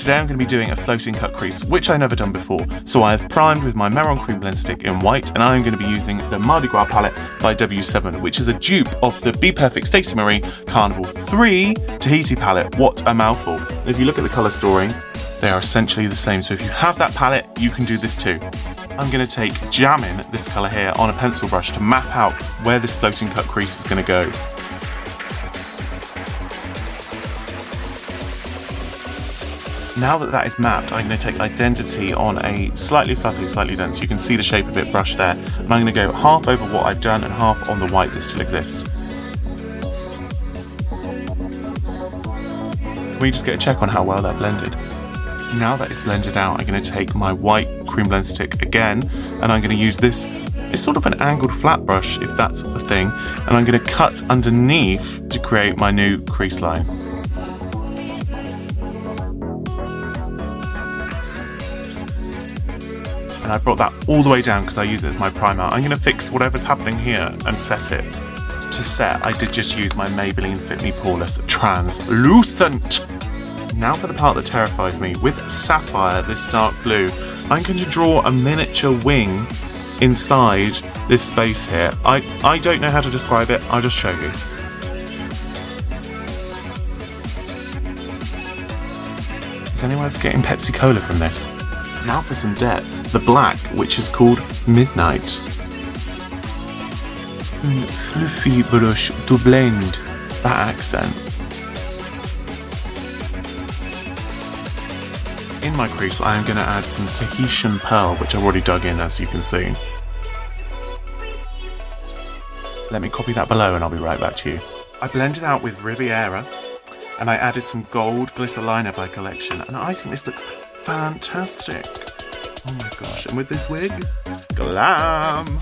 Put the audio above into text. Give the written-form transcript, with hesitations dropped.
today I'm going to be doing a floating cut crease, which I've never done before. So I have primed with my Marron Cream Blend Stick in white, and I'm going to be using the Mardi Gras palette by W7, which is a dupe of the Be Perfect Stacey Marie Carnival 3 Tahiti palette. What a mouthful. And if you look at the colour storing, they are essentially the same. So if you have that palette, you can do this too. I'm going to take Jammin, this colour here, on a pencil brush to map out where this floating cut crease is going to go. Now that that is mapped, I'm going to take Identity on a slightly fluffy, slightly dense. You can see the shape of it brushed there. And I'm going to go half over what I've done and half on the white that still exists. Can we just get a check on how well that blended? Now that it's blended out, I'm going to take my white cream blend stick again, and I'm going to use this. It's sort of an angled flat brush, if that's a thing, and I'm going to cut underneath to create my new crease line. And I brought that all the way down because I use it as my primer. I'm going to fix whatever's happening here and set it. To set, I did just use my Maybelline Fit Me Poreless Translucent. Now for the part that terrifies me. With Sapphire, this dark blue, I'm going to draw a miniature wing inside this space here. I don't know how to describe it, I'll just show you. Is anyone else getting Pepsi Cola from this? Now for some depth. The black, which is called Midnight. Fluffy brush to blend that accent. In my crease, I am going to add some Tahitian Pearl, which I've already dug in, as you can see. Let me copy that below and I'll be right back to you. I blended out with Riviera, and I added some gold glitter liner by Collection, and I think this looks fantastic. Oh my gosh, and with this wig, glam!